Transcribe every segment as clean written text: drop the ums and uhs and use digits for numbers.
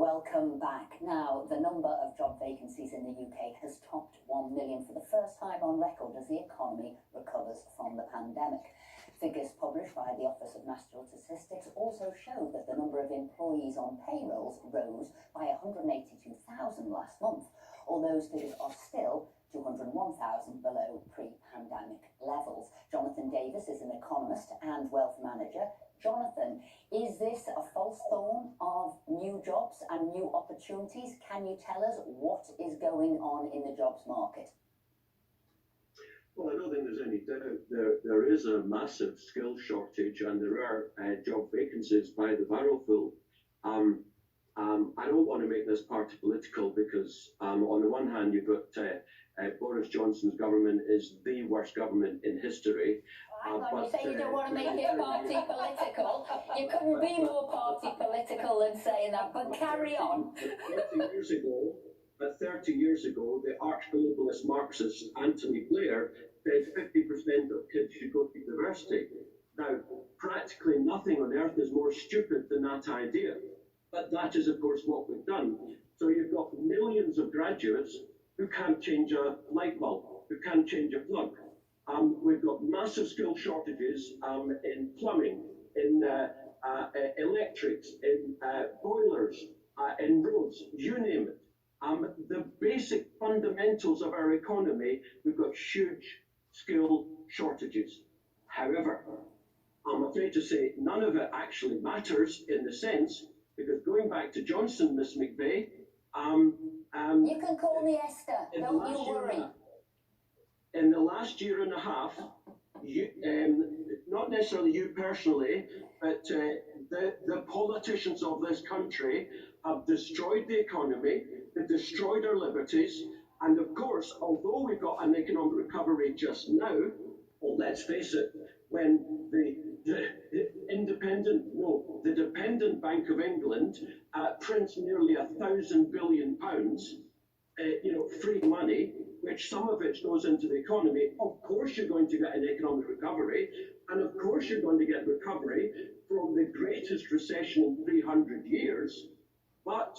welcome back. Now, the number of job vacancies in the UK has topped 1 million for the first time on record as the economy recovers from the pandemic. Figures published by the Office of National Statistics also show that the number of employees on payrolls rose by 182,000 last month, although those figures are still 201,000 below pre-pandemic levels. Jonathan Davis is an economist and wealth manager. Jonathan, is this a false dawn of new jobs and new opportunities? Can you tell us what is going on in the jobs market? Well, I don't think there's any doubt there is a massive skill shortage, and there are job vacancies by the barrelful. I don't want to make this party political because on the one hand you've got Boris Johnson's government is the worst government in history. Hang on, you say you don't want to make it party political. You couldn't be more party political than saying that, but carry on. 30 years ago, the arch-globalist Marxist Anthony Blair said 50% of kids should go to university. Now, practically nothing on earth is more stupid than that idea. But that is, of course, what we've done. So you've got millions of graduates who can't change a light bulb, who can't change a plug. We've got massive skill shortages in plumbing, in electrics, in boilers, in roads, you name it. The basic fundamentals of our economy, we've got huge skill shortages. However, I'm afraid to say none of it actually matters in the sense, because going back to Johnson, Miss McVeigh, you can call me Esther, don't you worry. In the last year and a half, you, not necessarily you personally, but the politicians of this country have destroyed the economy, they've destroyed our liberties, and of course, although we've got an economic recovery just now, well, let's face it, when the dependent Bank of England prints nearly £1,000 billion, free money, which some of it goes into the economy, of course you're going to get an economic recovery, and of course you're going to get recovery from the greatest recession in 300 years, but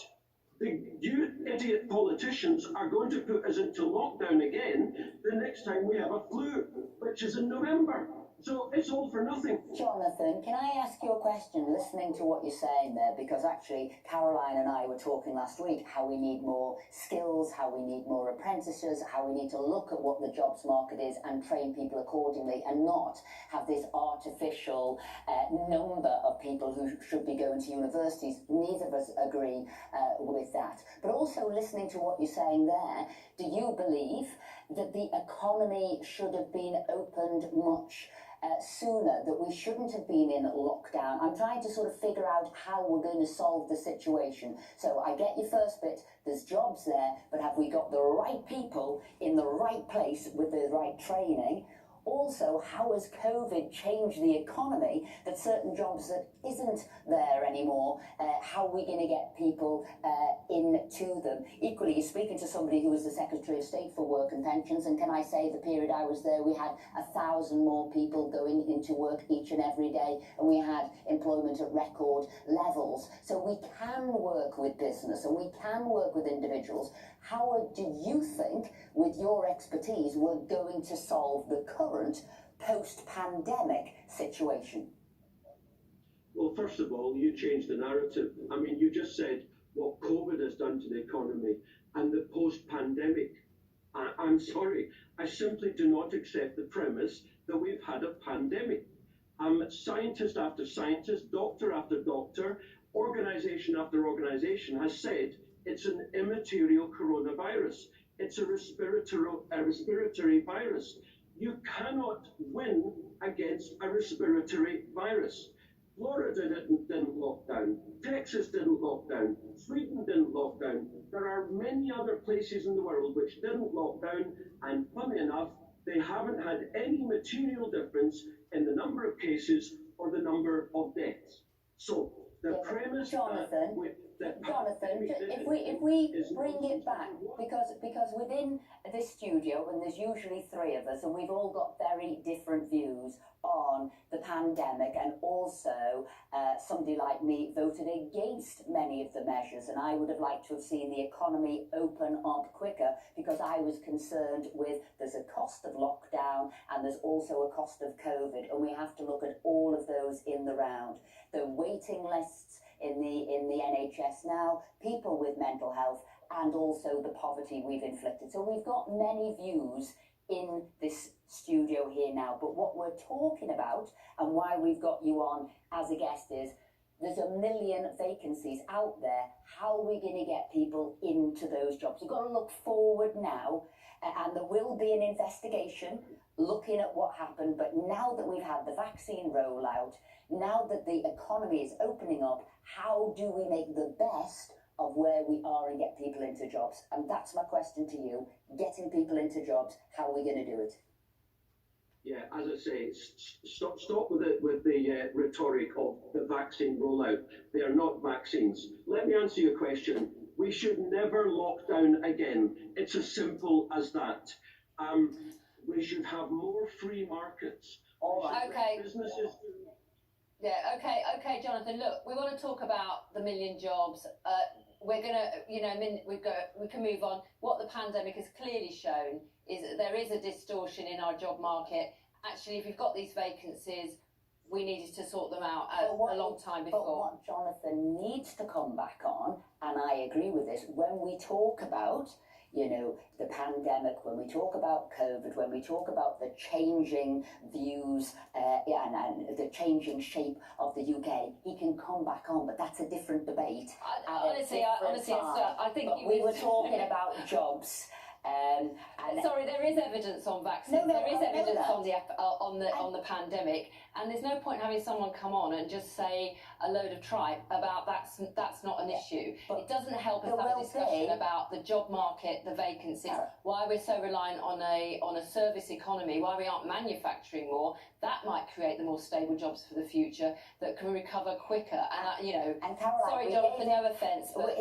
you idiot politicians are going to put us into lockdown again the next time we have a flu, which is in November. So it's all for nothing. Jonathan, can I ask you a question, listening to what you're saying there? Because actually, Caroline and I were talking last week how we need more skills, how we need more apprentices, how we need to look at what the jobs market is and train people accordingly and not have this artificial number of people who should be going to universities. Neither of us agree with that. But also listening to what you're saying there, do you believe that the economy should have been opened much sooner, that we shouldn't have been in lockdown? I'm trying to sort of figure out how we're going to solve the situation. So I get your first bit, there's jobs there, but have we got the right people in the right place with the right training? Also, how has COVID changed the economy that certain jobs that isn't there anymore, how are we going to get people into them? Equally, you're speaking to somebody who was the Secretary of State for Work and Pensions, and can I say the period I was there, we had 1,000 more people going into work each and every day, and we had employment at record levels. So we can work with business, and we can work with individuals. How do you think, with your expertise, we're going to solve the current post-pandemic situation? Well, first of all, you changed the narrative. I mean, you just said what COVID has done to the economy and the post-pandemic. I'm sorry, I simply do not accept the premise that we've had a pandemic. Scientist after scientist, doctor after doctor, organization after organization has said it's an immaterial coronavirus. It's a respiratory virus. You cannot win against a respiratory virus. Florida didn't lock down. Texas didn't lock down. Sweden didn't lock down. There are many other places in the world which didn't lock down, and funny enough, they haven't had any material difference in the number of cases or the number of deaths. So The premise Jonathan, if we bring it back, because within this studio, and there's usually three of us, and we've all got very different views on the pandemic, and also somebody like me voted against many of the measures, and I would have liked to have seen the economy open up quicker, because I was concerned with there's a cost of lockdown and there's also a cost of COVID, and we have to look at all of those in the round. The waiting lists in the NHS now, people with mental health, and also the poverty we've inflicted. So we've got many views in this studio here now, but what we're talking about and why we've got you on as a guest is there's 1 million vacancies out there. How are we going to get people into those jobs? We've got to look forward now, and there will be an investigation looking at what happened, but now that we've had the vaccine rollout, now that the economy is opening up, how do we make the best of where we are and get people into jobs? And that's my question to you. Getting people into jobs, how are we going to do it? Yeah, as I say, stop with the rhetoric of the vaccine rollout. They are not vaccines. Let me answer your question. We should never lock down again. It's as simple as that. We should have more free markets. All right. Okay. Businesses. Yeah. Okay, Jonathan. Look, we want to talk about the 1 million jobs. We're gonna, we can move on. What the pandemic has clearly shown is that there is a distortion in our job market. Actually, if you've got these vacancies, we needed to sort them out a long time before. But what Jonathan needs to come back on, and I agree with this, when we talk about, the pandemic, when we talk about COVID, when we talk about the changing views and the changing shape of the UK, he can come back on, but that's a different debate. Honestly, I think we were talking about jobs. Sorry, there is evidence on vaccines. There is evidence on the pandemic, and there's no point having someone come on and just say a load of tripe about that's not an issue. It doesn't help us have a discussion about the job market, the vacancies, why we're so reliant on a service economy, why we aren't manufacturing more. That might create the more stable jobs for the future that can recover quicker. And Caroline, sorry, Jonathan, no offence, but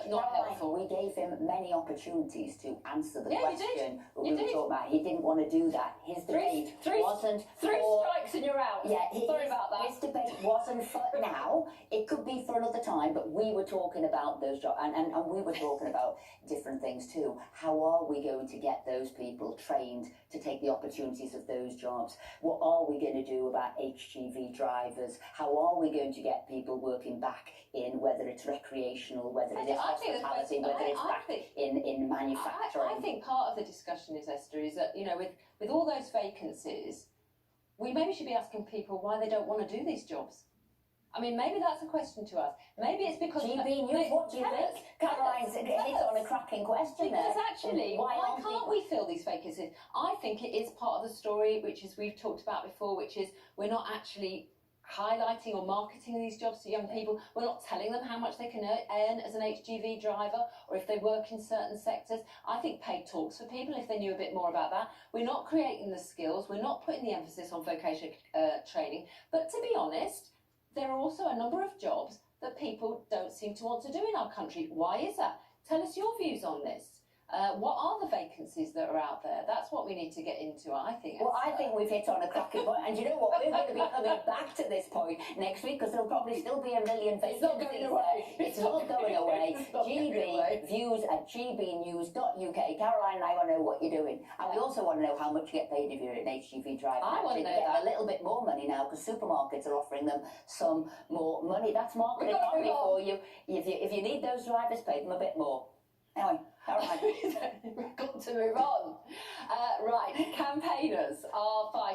not helpful. We gave him many opportunities to answer the question. You did. He didn't want to do that. His debate wasn't three strikes and you're out. Yeah, sorry about that. His debate wasn't for now. It could be for another time, but we were talking about those jobs, and we were talking about different things too. How are we going to get those people trained to take the opportunities of those jobs? What are we going to do about HGV drivers? How are we going to get people working back in, whether it's recreational, whether it is hospitality, whether it's back in manufacturing? I think part of the discussion is, Esther, is that, with all those vacancies, we maybe should be asking people why they don't want to do these jobs. I mean, maybe that's a question to us. Maybe it's because... GB News, what do you think? Caroline's hit on a cracking question there. Because actually, why can't we fill these vacancies? I think it is part of the story, which is we've talked about before, which is we're not actually highlighting or marketing these jobs to young people. We're not telling them how much they can earn as an HGV driver, or if they work in certain sectors. I think paid talks for people if they knew a bit more about that. We're not creating the skills. We're not putting the emphasis on vocational training. But to be honest, there are also a number of jobs that people don't seem to want to do in our country. Why is that? Tell us your views on this. What are the vacancies that are out there? That's what we need to get into, I think. Well, I think we've hit on a cracking point. And you know what? We're going to be coming back to this point next week, because there'll probably still be 1 million vacancies. It's not going away. It's not going away. GB views at gbnews.uk. Caroline and I want to know what you're doing. And we also want to know how much you get paid if you're an HGV driver. I want to know that. A little bit more money now, because supermarkets are offering them some more money. That's market economy for you. If you need those drivers, pay them a bit more. Anyway, Caroline. We've got to move on. Right, campaigners are